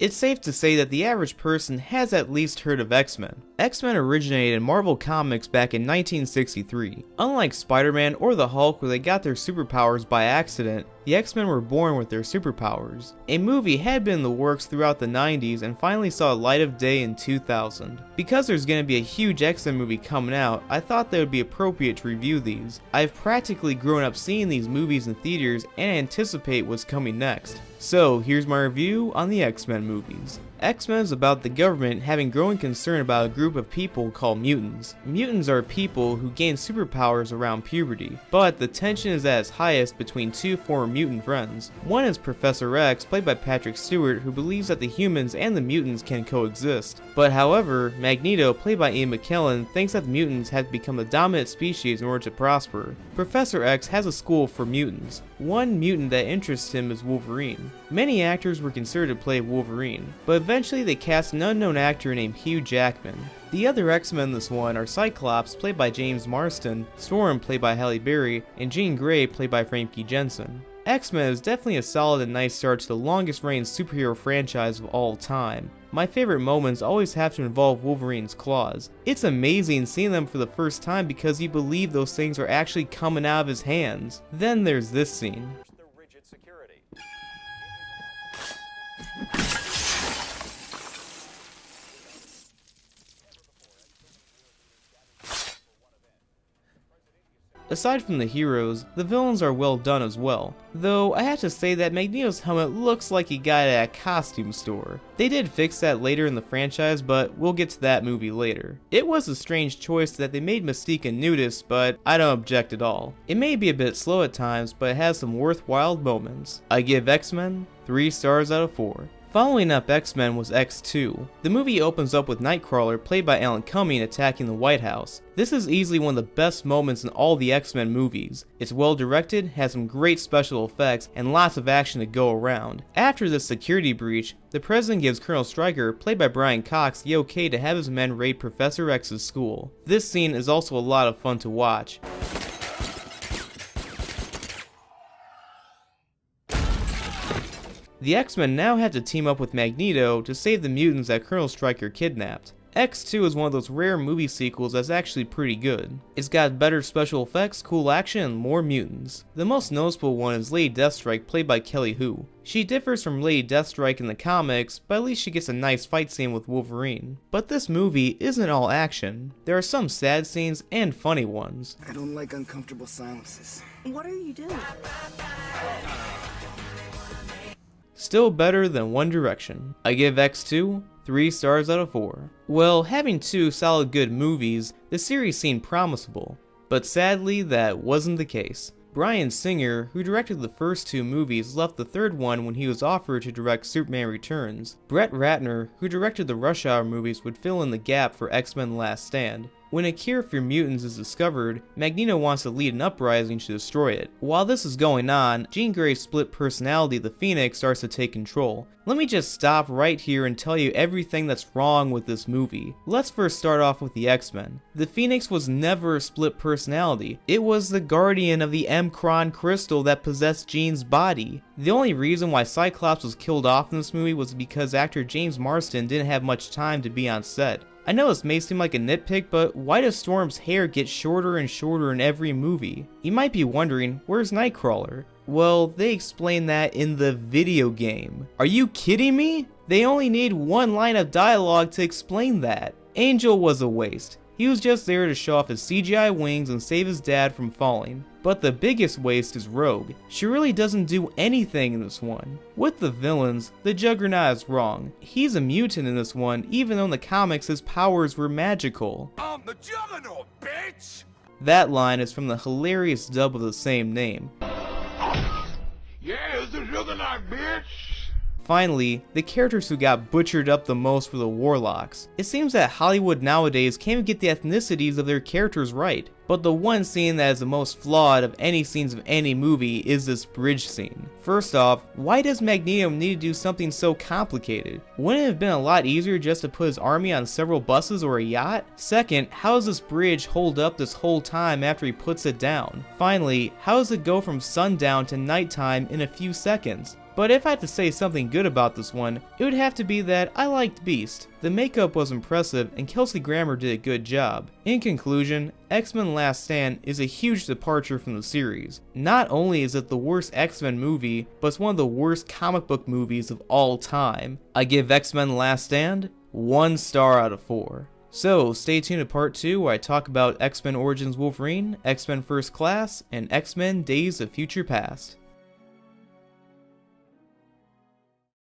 It's safe to say that the average person has at least heard of X-Men. X-Men originated in Marvel Comics back in 1963. Unlike Spider-Man or the Hulk where they got their superpowers by accident, the X-Men were born with their superpowers. A movie had been in the works throughout the 90s and finally saw light of day in 2000. Because there's going to be a huge X-Men movie coming out, I thought that it would be appropriate to review these. I've practically grown up seeing these movies in theaters and anticipate what's coming next. So here's my review on the X-Men movies. X-Men is about the government having growing concern about a group of people called mutants. Mutants are people who gain superpowers around puberty, but the tension is at its highest between two former mutant friends. One is Professor X, played by Patrick Stewart, who believes that the humans and the mutants can coexist. But however, Magneto, played by Ian McKellen, thinks that the mutants have become the dominant species in order to prosper. Professor X has a school for mutants. One mutant that interests him is Wolverine. Many actors were considered to play Wolverine, but eventually they cast an unknown actor named Hugh Jackman. The other X-Men in this one are Cyclops, played by James Marsden, Storm, played by Halle Berry, and Jean Grey, played by Famke Janssen. X-Men is definitely a solid and nice start to the longest reigning superhero franchise of all time. My favorite moments always have to involve Wolverine's claws. It's amazing seeing them for the first time because you believe those things are actually coming out of his hands. Then there's this scene. Aside from the heroes, the villains are well done as well, though I have to say that Magneto's helmet looks like he got it at a costume store. They did fix that later in the franchise, but we'll get to that movie later. It was a strange choice that they made Mystique a nudist, but I don't object at all. It may be a bit slow at times, but it has some worthwhile moments. I give X-Men 3 stars out of 4. Following up X-Men was X2. The movie opens up with Nightcrawler, played by Alan Cumming, attacking the White House. This is easily one of the best moments in all the X-Men movies. It's well directed, has some great special effects, and lots of action to go around. After this security breach, the President gives Colonel Stryker, played by Brian Cox, the okay to have his men raid Professor X's school. This scene is also a lot of fun to watch. The X-Men now had to team up with Magneto to save the mutants that Colonel Stryker kidnapped. X2 is one of those rare movie sequels that's actually pretty good. It's got better special effects, cool action, and more mutants. The most noticeable one is Lady Deathstrike, played by Kelly Hu. She differs from Lady Deathstrike in the comics, but at least she gets a nice fight scene with Wolverine. But this movie isn't all action. There are some sad scenes and funny ones. I don't like uncomfortable silences. What are you doing? Still better than One Direction. I give X2 3 stars out of 4. Well, having 2 solid good movies, the series seemed promisable, but sadly that wasn't the case. Bryan Singer, who directed the first 2 movies, left the third one when he was offered to direct Superman Returns. Brett Ratner, who directed the Rush Hour movies, would fill in the gap for X-Men Last Stand. When a cure for mutants is discovered, Magneto wants to lead an uprising to destroy it. While this is going on, Jean Grey's split personality, the Phoenix, starts to take control. Let me just stop right here and tell you everything that's wrong with this movie. Let's first start off with the X-Men. The Phoenix was never a split personality. It was the guardian of the M-Cron crystal that possessed Jean's body. The only reason why Cyclops was killed off in this movie was because actor James Marsden didn't have much time to be on set. I know this may seem like a nitpick, but why does Storm's hair get shorter and shorter in every movie? You might be wondering, where's Nightcrawler? Well, they explain that in the video game. Are you kidding me? They only need one line of dialogue to explain that. Angel was a waste. He was just there to show off his CGI wings and save his dad from falling. But the biggest waste is Rogue. She really doesn't do anything in this one. With the villains, the Juggernaut is wrong. He's a mutant in this one, even though in the comics his powers were magical. I'm the Juggernaut, bitch! That line is from the hilarious dub of the same name. Yeah, it's the Juggernaut, bitch! Finally, the characters who got butchered up the most were the Warlocks. It seems that Hollywood nowadays can't even get the ethnicities of their characters right. But the one scene that is the most flawed of any scenes of any movie is this bridge scene. First off, why does Magneto need to do something so complicated? Wouldn't it have been a lot easier just to put his army on several buses or a yacht? Second, how does this bridge hold up this whole time after he puts it down? Finally, how does it go from sundown to nighttime in a few seconds? But if I had to say something good about this one, it would have to be that I liked Beast. The makeup was impressive and Kelsey Grammer did a good job. In conclusion, X-Men Last Stand is a huge departure from the series. Not only is it the worst X-Men movie, but it's one of the worst comic book movies of all time. I give X-Men Last Stand 1 star out of 4. So stay tuned to part 2 where I talk about X-Men Origins Wolverine, X-Men First Class, and X-Men Days of Future Past.